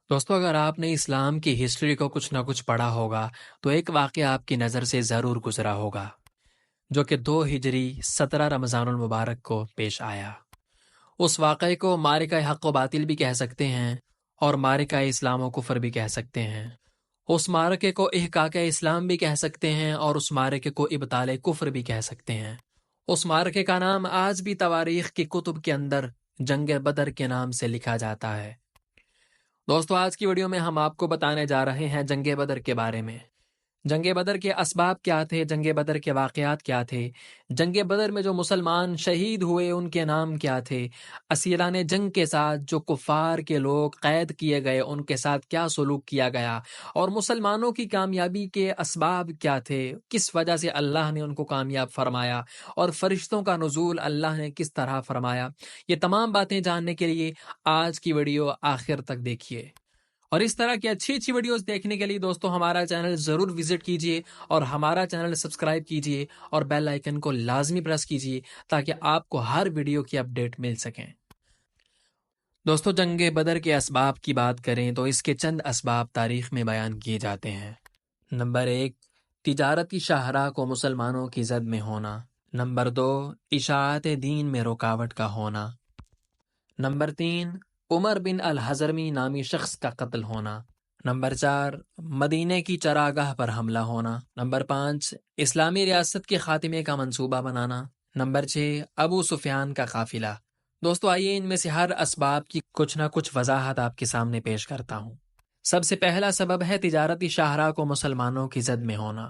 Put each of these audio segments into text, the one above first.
دوستو اگر آپ نے اسلام کی ہسٹری کو کچھ نہ کچھ پڑھا ہوگا تو ایک واقعہ آپ کی نظر سے ضرور گزرا ہوگا جو کہ 2 ہجری 17 رمضان المبارک کو پیش آیا۔ اس واقعے کو معرکہ حق و باطل بھی کہہ سکتے ہیں اور معرکہ اسلام و کفر بھی کہہ سکتے ہیں۔ اس معرکے کو احقاق اسلام بھی کہہ سکتے ہیں اور اس معرکے کو ابطال کفر بھی کہہ سکتے ہیں۔ اس معرکے کا نام آج بھی تواریخ کی کتب کے اندر جنگ بدر کے نام سے لکھا جاتا ہے۔ دوستو آج کی ویڈیو میں ہم آپ کو بتانے جا رہے ہیں جنگ بدر کے بارے میں۔ جنگ بدر کے اسباب کیا تھے، جنگ بدر کے واقعات کیا تھے، جنگ بدر میں جو مسلمان شہید ہوئے ان کے نام کیا تھے، اسیران جنگ کے ساتھ جو کفار کے لوگ قید کیے گئے ان کے ساتھ کیا سلوک کیا گیا، اور مسلمانوں کی کامیابی کے اسباب کیا تھے، کس وجہ سے اللہ نے ان کو کامیاب فرمایا، اور فرشتوں کا نزول اللہ نے کس طرح فرمایا۔ یہ تمام باتیں جاننے کے لیے آج کی ویڈیو آخر تک دیکھیے، اور اس طرح کی اچھی اچھی ویڈیوز دیکھنے کے لیے دوستو ہمارا چینل ضرور وزٹ کیجئے اور ہمارا چینل سبسکرائب کیجئے اور بیل آئیکن کو لازمی پریس کیجئے تاکہ آپ کو ہر ویڈیو کی اپڈیٹ مل سکیں۔ دوستو جنگ بدر کے اسباب کی بات کریں تو اس کے چند اسباب تاریخ میں بیان کیے جاتے ہیں۔ نمبر 1، تجارتی شاہراہ کو مسلمانوں کی زد میں ہونا۔ نمبر 2، اشاعت دین میں رکاوٹ کا ہونا۔ نمبر 3، عمر بن الحضرمی نامی شخص کا قتل ہونا۔ نمبر 4، مدینے کی چراگاہ پر حملہ ہونا۔ نمبر 5، اسلامی ریاست کے خاتمے کا منصوبہ بنانا۔ نمبر 6، ابو سفیان کا قافلہ۔ دوستو آئیے ان میں سے ہر اسباب کی کچھ نہ کچھ وضاحت آپ کے سامنے پیش کرتا ہوں۔ سب سے پہلا سبب ہے تجارتی شاہراہ کو مسلمانوں کی زد میں ہونا۔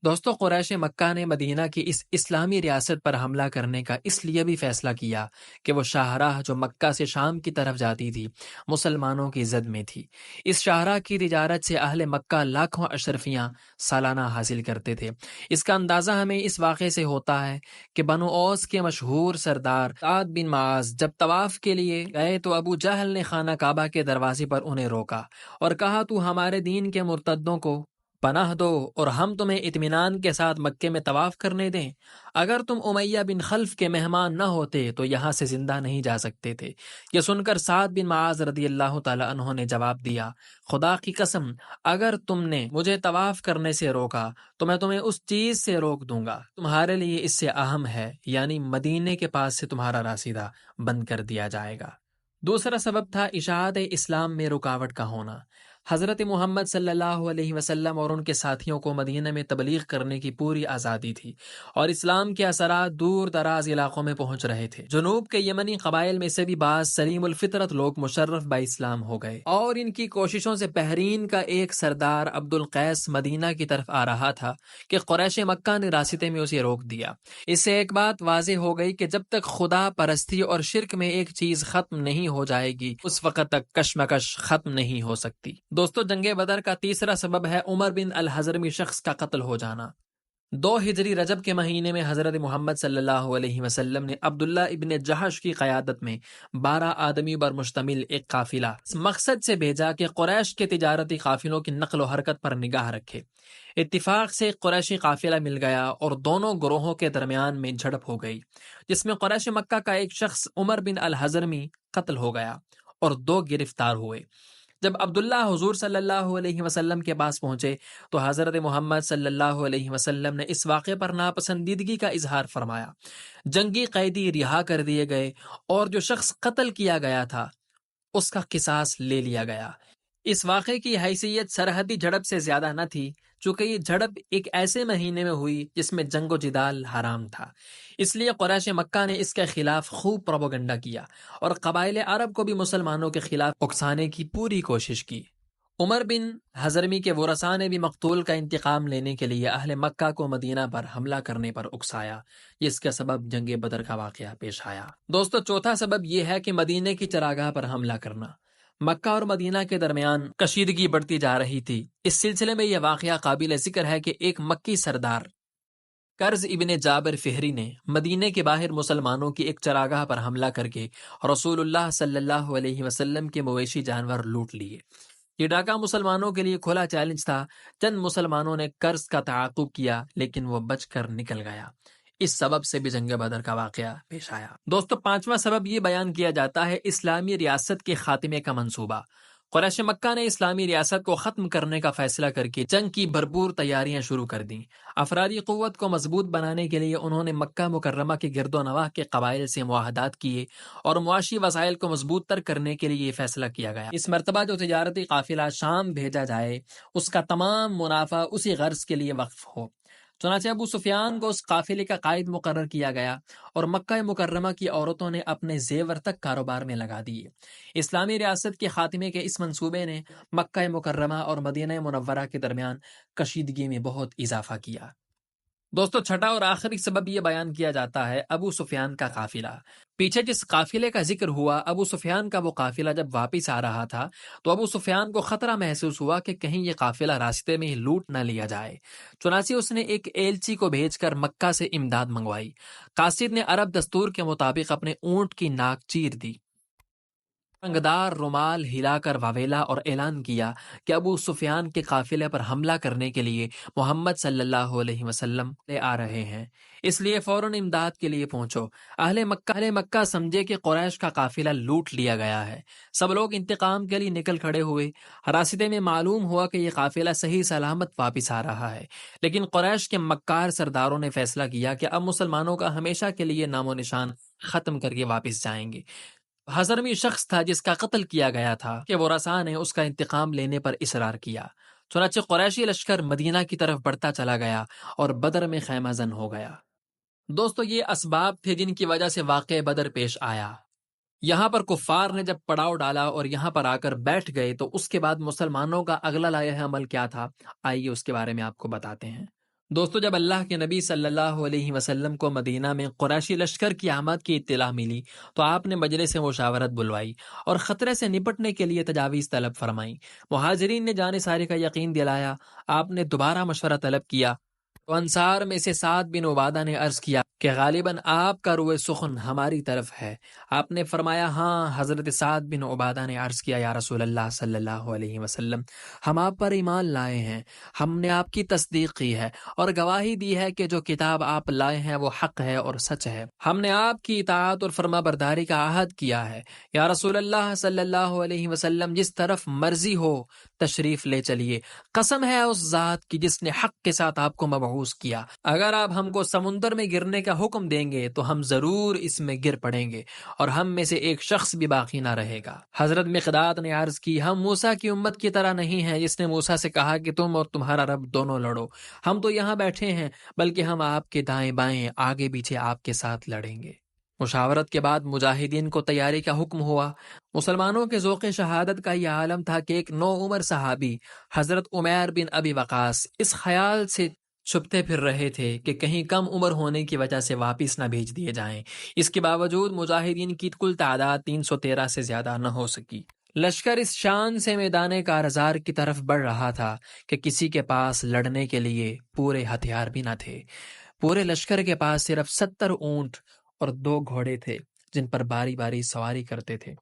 دوستو قریش مکہ نے مدینہ کی اس اسلامی ریاست پر حملہ کرنے کا اس لیے بھی فیصلہ کیا کہ وہ شاہراہ جو مکہ سے شام کی طرف جاتی تھی مسلمانوں کی زد میں تھی۔ اس شاہراہ کی تجارت سے اہل مکہ لاکھوں اشرفیاں سالانہ حاصل کرتے تھے۔ اس کا اندازہ ہمیں اس واقعے سے ہوتا ہے کہ بنو اوس کے مشہور سردار سعد بن معاذ جب طواف کے لیے گئے تو ابو جہل نے خانہ کعبہ کے دروازے پر انہیں روکا اور کہا تو ہمارے دین کے مرتدوں کو پناہ دو اور ہم تمہیں اطمینان کے ساتھ مکے میں طواف کرنے دیں۔ اگر تم امیہ بن خلف کے مہمان نہ ہوتے تو یہاں سے زندہ نہیں جا سکتے تھے۔ یہ سن کر سعد بن معاذ رضی اللہ تعالی عنہ نے جواب دیا، خدا کی قسم اگر تم نے مجھے طواف کرنے سے روکا تو میں تمہیں اس چیز سے روک دوں گا تمہارے لیے اس سے اہم ہے، یعنی مدینے کے پاس سے تمہارا راسدہ بند کر دیا جائے گا۔ دوسرا سبب تھا اشاعت اسلام میں رکاوٹ کا ہونا۔ حضرت محمد صلی اللہ علیہ وسلم اور ان کے ساتھیوں کو مدینہ میں تبلیغ کرنے کی پوری آزادی تھی اور اسلام کے اثرات دور دراز علاقوں میں پہنچ رہے تھے۔ جنوب کے یمنی قبائل میں سے بھی بعض سلیم الفطرت لوگ مشرف با اسلام ہو گئے اور ان کی کوششوں سے بحرین کا ایک سردار عبد القیس مدینہ کی طرف آ رہا تھا کہ قریش مکہ نے راستے میں اسے روک دیا۔ اس سے ایک بات واضح ہو گئی کہ جب تک خدا پرستی اور شرک میں ایک چیز ختم نہیں ہو جائے گی اس وقت تک کشمکش ختم نہیں ہو سکتی۔ دوستو جنگ بدر کا تیسرا سبب ہے عمر بن الحضرمی شخص کا قتل ہو جانا۔ 2 ہجری رجب کے مہینے میں حضرت محمد صلی اللہ علیہ وسلم نے عبداللہ ابن جہش کی قیادت میں 12 آدمی پر مشتمل ایک قافلہ اس مقصد سے بھیجا کہ قریش کے تجارتی قافلوں کی نقل و حرکت پر نگاہ رکھے۔ اتفاق سے قریشی قافلہ مل گیا اور دونوں گروہوں کے درمیان میں جھڑپ ہو گئی جس میں قریش مکہ کا ایک شخص عمر بن الحضرمی قتل ہو گیا اور 2 گرفتار ہوئے۔ جب عبداللہ حضور صلی اللہ علیہ وسلم کے پاس پہنچے تو حضرت محمد صلی اللہ علیہ وسلم نے اس واقعے پر ناپسندیدگی کا اظہار فرمایا۔ جنگی قیدی رہا کر دیے گئے اور جو شخص قتل کیا گیا تھا اس کا قصاص لے لیا گیا۔ اس واقعے کی حیثیت سرحدی جھڑپ سے زیادہ نہ تھی چونکہ یہ جھڑپ ایک ایسے مہینے میں ہوئی جس میں جنگ و جدال حرام تھا، اس لیے قریش مکہ نے اس کے خلاف خوب پروپیگنڈا کیا اور قبائل عرب کو بھی مسلمانوں کے خلاف اکسانے کی پوری کوشش کی۔ عمر بن حضرمی کے ورثاء نے بھی مقتول کا انتقام لینے کے لیے اہل مکہ کو مدینہ پر حملہ کرنے پر اکسایا، جس کا سبب جنگ بدر کا واقعہ پیش آیا۔ دوستو چوتھا سبب یہ ہے کہ مدینہ کی چراگاہ پر حملہ کرنا۔ مکہ اور مدینہ کے درمیان کشیدگی بڑھتی جا رہی تھی۔ اس سلسلے میں یہ واقعہ قابل ذکر ہے کہ ایک مکی سردار کرز ابن جابر فہری نے مدینے کے باہر مسلمانوں کی ایک چراگاہ پر حملہ کر کے رسول اللہ صلی اللہ علیہ وسلم کے مویشی جانور لوٹ لیے۔ یہ ڈاکہ مسلمانوں کے لیے کھلا چیلنج تھا۔ چند مسلمانوں نے کرز کا تعاقب کیا لیکن وہ بچ کر نکل گیا۔ اس سبب سے بھی جنگ بدر کا واقعہ پیش آیا۔ دوستو پانچواں سبب یہ بیان کیا جاتا ہے اسلامی ریاست کے خاتمے کا منصوبہ۔ قریش مکہ نے اسلامی ریاست کو ختم کرنے کا فیصلہ کر کے جنگ کی بھرپور تیاریاں شروع کر دیں۔ افرادی قوت کو مضبوط بنانے کے لیے انہوں نے مکہ مکرمہ کے گرد و نواح کے قبائل سے معاہدات کیے اور معاشی وسائل کو مضبوط تر کرنے کے لیے یہ فیصلہ کیا گیا اس مرتبہ جو تجارتی قافلہ شام بھیجا جائے اس کا تمام منافع اسی غرض کے لیے وقف ہو۔ چنانچہ ابو سفیان کو اس قافلے کا قائد مقرر کیا گیا اور مکہ مکرمہ کی عورتوں نے اپنے زیور تک کاروبار میں لگا دیے۔ اسلامی ریاست کے خاتمے کے اس منصوبے نے مکہ مکرمہ اور مدینہ منورہ کے درمیان کشیدگی میں بہت اضافہ کیا۔ دوستو، چھٹا اور آخری سبب یہ بیان کیا جاتا ہے ابو سفیان کا قافلہ۔ پیچھے جس قافلے کا ذکر ہوا، ابو سفیان کا وہ قافلہ جب واپس آ رہا تھا تو ابو سفیان کو خطرہ محسوس ہوا کہ کہیں یہ قافلہ راستے میں ہی لوٹ نہ لیا جائے۔ چنانچہ اس نے ایک ایلچی کو بھیج کر مکہ سے امداد منگوائی۔ قاصد نے عرب دستور کے مطابق اپنے اونٹ کی ناک چیر دی، رنگدار رومال ہلا کر واویلا اور اعلان کیا کہ ابو سفیان کے قافلے پر حملہ کرنے کے لیے محمد صلی اللہ علیہ وسلم لے آ رہے ہیں، اس لیے فوراً امداد کے لیے پہنچو۔ اہل مکہ سمجھے کہ قریش کا قافلہ لوٹ لیا گیا ہے۔ سب لوگ انتقام کے لیے نکل کھڑے ہوئے۔ راستے میں معلوم ہوا کہ یہ قافلہ صحیح سلامت واپس آ رہا ہے، لیکن قریش کے مکار سرداروں نے فیصلہ کیا کہ اب مسلمانوں کا ہمیشہ کے لیے نام و نشان ختم کر کے واپس جائیں گے۔ حضرمی شخص تھا جس کا قتل کیا گیا تھا کہ ورثاء نے اس کا انتقام لینے پر اصرار کیا۔ چنانچہ قریشی لشکر مدینہ کی طرف بڑھتا چلا گیا اور بدر میں خیمہ زن ہو گیا۔ دوستو، یہ اسباب تھے جن کی وجہ سے واقعہ بدر پیش آیا۔ یہاں پر کفار نے جب پڑاؤ ڈالا اور یہاں پر آ کر بیٹھ گئے تو اس کے بعد مسلمانوں کا اگلا لائحہ عمل کیا تھا، آئیے اس کے بارے میں آپ کو بتاتے ہیں۔ دوستو، جب اللہ کے نبی صلی اللہ علیہ وسلم کو مدینہ میں قریشی لشکر کی آمد کی اطلاع ملی تو آپ نے مجلس مشاورت بلوائی اور خطرے سے نپٹنے کے لیے تجاویز طلب فرمائی۔ مہاجرین نے جانے ساری کا یقین دلایا۔ آپ نے دوبارہ مشورہ طلب کیا تو انصار میں سے سعد بن عبادہ نے عرض کیا کہ غالباً آپ کا روئے سخن ہماری طرف ہے۔ آپ نے فرمایا ہاں۔ حضرت سعد بن عبادہ نے عرض کیا یا رسول اللہ صلی اللہ علیہ وسلم، ہم آپ پر ایمان لائے ہیں، ہم نے آپ کی تصدیق کی ہے اور گواہی دی ہے کہ جو کتاب آپ لائے ہیں وہ حق ہے اور سچ ہے۔ ہم نے آپ کی اطاعت اور فرما برداری کا عہد کیا ہے۔ یا رسول اللہ صلی اللہ علیہ وسلم، جس طرف مرضی ہو تشریف لے چلیے، قسم ہے اس ذات کی جس نے حق کے ساتھ آپ کو مبعوث کیا، اگر آپ ہم کو سمندر میں گرنے کا حکم دیں گے تو ہم ضرور اس میں گر پڑیں گے اور ہم میں سے ایک شخص بھی باقی نہ رہے گا۔ حضرت مقداد نے عرض کی ہم موسیٰ کی امت کی طرح نہیں ہیں جس نے موسیٰ سے کہا کہ تم اور تمہارا رب دونوں لڑو، ہم تو یہاں بیٹھے ہیں بلکہ ہم آپ کے دائیں بائیں آگے پیچھے آپ کے ساتھ لڑیں گے۔ مشاورت کے بعد مجاہدین کو تیاری کا حکم ہوا۔ مسلمانوں کے ذوق شہادت کا یہ عالم تھا کہ ایک نو عمر صحابی حضرت عمیر بن ابی وقاص اس خیال سے چھپتے پھر رہے تھے کہ کہیں کم عمر ہونے کی وجہ سے واپس نہ بھیج دیے جائیں۔ اس کے باوجود مجاہدین کی کل تعداد 313 سے زیادہ نہ ہو سکی۔ لشکر اس شان سے میدان کارزار کی طرف بڑھ رہا تھا کہ کسی کے پاس لڑنے کے لیے پورے ہتھیار بھی نہ تھے۔ پورے لشکر کے پاس صرف 70 اونٹ اور 2 گھوڑے تھے جن پر باری باری سواری کرتے تھے۔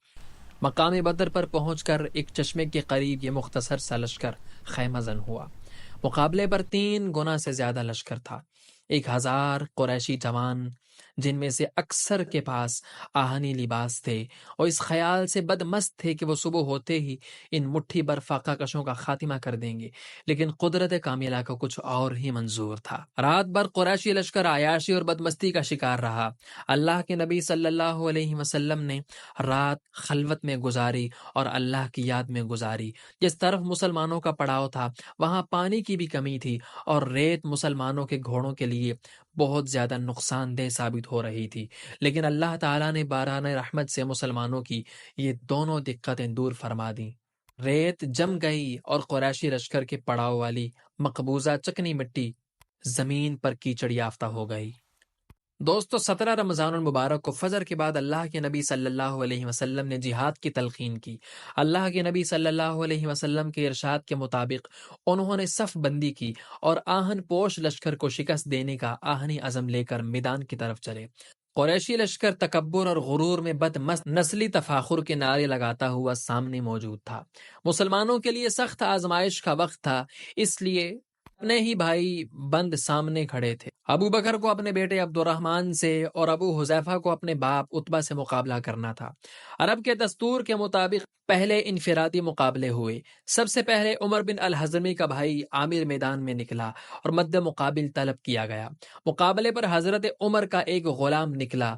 مقام بدر پر پہنچ کر ایک چشمے کے قریب یہ مختصر سا لشکر خیمہ زن ہوا۔ مقابلے پر 3 گنا سے زیادہ لشکر تھا۔ 1000 قریشی جوان جن میں سے اکثر کے پاس آہنی لباس تھے اور اس خیال سے بدمست تھے کہ وہ صبح ہوتے ہی ان مٹھی بر فاقہ کشوں کا خاتمہ کر دیں گے، لیکن قدرت کاملہ کا کچھ اور ہی منظور تھا۔ رات بھر قریشی لشکر عیاشی اور بدمستی کا شکار رہا۔ اللہ کے نبی صلی اللہ علیہ وسلم نے رات خلوت میں گزاری اور اللہ کی یاد میں گزاری۔ جس طرف مسلمانوں کا پڑاؤ تھا وہاں پانی کی بھی کمی تھی اور ریت مسلمانوں کے گھوڑوں کے لیے بہت زیادہ نقصان دہ ثابت ہو رہی تھی، لیکن اللہ تعالیٰ نے باران رحمت سے مسلمانوں کی یہ دونوں دقتیں دور فرما دیں۔ ریت جم گئی اور قریشی لشکر کے پڑاؤ والی مقبوضہ چکنی مٹی زمین پر کیچڑ یافتہ ہو گئی۔ دوستو، 17 رمضان المبارک کو فجر کے بعد اللہ کے نبی صلی اللہ علیہ وسلم نے جہاد کی تلقین کی۔ اللہ کے نبی صلی اللہ علیہ وسلم کے ارشاد کے مطابق انہوں نے صف بندی کی اور آہن پوش لشکر کو شکست دینے کا آہنی عزم لے کر میدان کی طرف چلے۔ قریشی لشکر تکبر اور غرور میں بدمست نسلی تفاخر کے نعرے لگاتا ہوا سامنے موجود تھا۔ مسلمانوں کے لیے سخت آزمائش کا وقت تھا، اس لیے اپنے ہی بھائی بند سامنے کھڑے تھے۔ ابو بکر کو اپنے بیٹے عبد الرحمن سے اور ابو حذیفہ کو اپنے باپ عتبہ سے مقابلہ کرنا تھا۔ عرب کے دستور کے مطابق پہلے انفرادی مقابلے ہوئے۔ سب سے پہلے عمر بن الحضرمی کا بھائی عامر میدان میں نکلا اور مد مقابل طلب کیا گیا۔ مقابلے پر حضرت عمر کا ایک غلام نکلا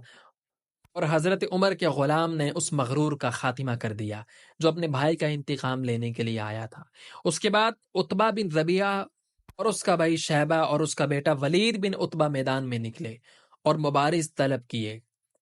اور حضرت عمر کے غلام نے اس مغرور کا خاتمہ کر دیا جو اپنے بھائی کا انتقام لینے کے لیے آیا تھا۔ اس کے بعد عتبہ بن ربیعہ اور اس کا بھائی شیبہ اور اس کا بیٹا ولید بن عتبہ میدان میں نکلے اور مبارز طلب کیے۔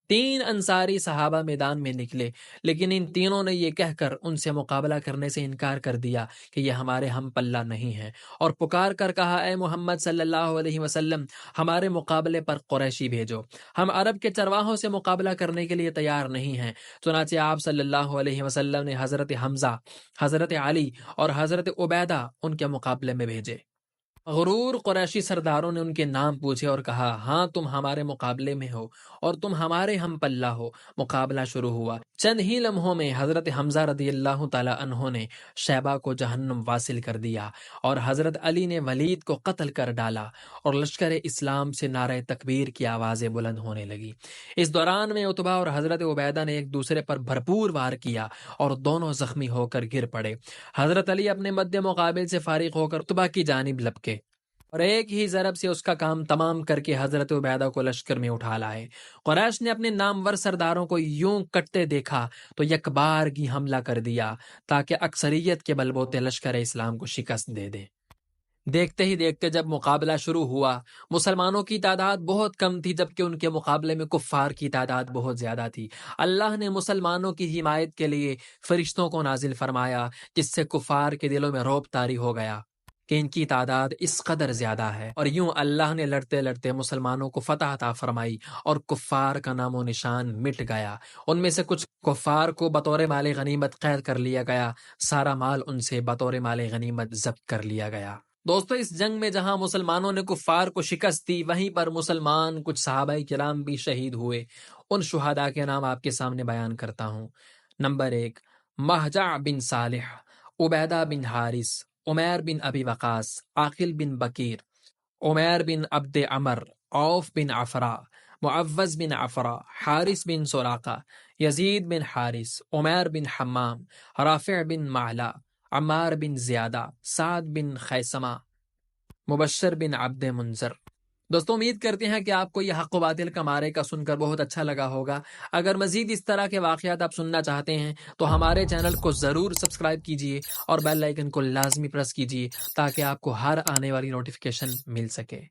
3 انصاری صحابہ میدان میں نکلے، لیکن ان تینوں نے یہ کہہ کر ان سے مقابلہ کرنے سے انکار کر دیا کہ یہ ہمارے ہم پلہ نہیں ہیں، اور پکار کر کہا، اے محمد صلی اللہ علیہ وسلم، ہمارے مقابلے پر قریشی بھیجو، ہم عرب کے چرواہوں سے مقابلہ کرنے کے لیے تیار نہیں ہیں۔ چنانچہ آپ صلی اللہ علیہ وسلم نے حضرت حمزہ، حضرت علی اور حضرت عبیدہ ان کے مقابلے میں بھیجے۔ مغرور قریشی سرداروں نے ان کے نام پوچھے اور کہا، ہاں تم ہمارے مقابلے میں ہو اور تم ہمارے ہم پلہ ہو۔ مقابلہ شروع ہوا۔ چند ہی لمحوں میں حضرت حمزہ رضی اللہ تعالی عنہ نے شیبہ کو جہنم واصل کر دیا اور حضرت علی نے ولید کو قتل کر ڈالا اور لشکر اسلام سے نعرہ تکبیر کی آوازیں بلند ہونے لگی۔ اس دوران میں عتبہ اور حضرت عبیدہ نے ایک دوسرے پر بھرپور وار کیا اور دونوں زخمی ہو کر گر پڑے۔ حضرت علی اپنے مد مقابل سے فارغ ہو کر عتبہ کی جانب لپکے اور ایک ہی ضرب سے اس کا کام تمام کر کے حضرت عبیدہ کو لشکر میں اٹھا لائے۔ قریش نے اپنے نامور سرداروں کو یوں کٹتے دیکھا تو یک بارگی حملہ کر دیا تاکہ اکثریت کے بلبوتے لشکر اسلام کو شکست دے دیں۔ دیکھتے ہی دیکھتے جب مقابلہ شروع ہوا، مسلمانوں کی تعداد بہت کم تھی جبکہ ان کے مقابلے میں کفار کی تعداد بہت زیادہ تھی۔ اللہ نے مسلمانوں کی حمایت کے لیے فرشتوں کو نازل فرمایا، جس سے کفار کے دلوں میں رعب طاری ہو گیا کہ ان کی تعداد اس قدر زیادہ ہے، اور یوں اللہ نے لڑتے لڑتے مسلمانوں کو فتح عطا فرمائی اور کفار کا نام و نشان مٹ گیا۔ ان میں سے کچھ کفار کو بطور مال غنیمت قید کر لیا گیا، سارا مال ان سے بطور مال غنیمت ضبط کر لیا گیا۔ دوستو، اس جنگ میں جہاں مسلمانوں نے کفار کو شکست دی، وہیں پر مسلمان کچھ صحابہ کرام بھی شہید ہوئے۔ ان شہداء کے نام آپ کے سامنے بیان کرتا ہوں۔ نمبر 1، مہجع بن صالح، عبیدہ بن حارث، عمیر بن ابی وقاص، عاقل بن بکیر، عمیر بن عبد عمر، عوف بن عفرا، معوذ بن عفرا، حارث بن سراقہ، یزید بن حارث، عمیر بن حمام، رافع بن معلا، عمار بن زیادہ، سعد بن خیسمہ، مبشر بن عبد منذر۔ دوستوں، امید کرتے ہیں کہ آپ کو یہ حق و باطل کا معرکہ سن کر بہت اچھا لگا ہوگا۔ اگر مزید اس طرح کے واقعات آپ سننا چاہتے ہیں تو ہمارے چینل کو ضرور سبسکرائب کیجیے اور بیل آئیکن کو لازمی پریس کیجیے تاکہ آپ کو ہر آنے والی نوٹیفیکیشن مل سکے۔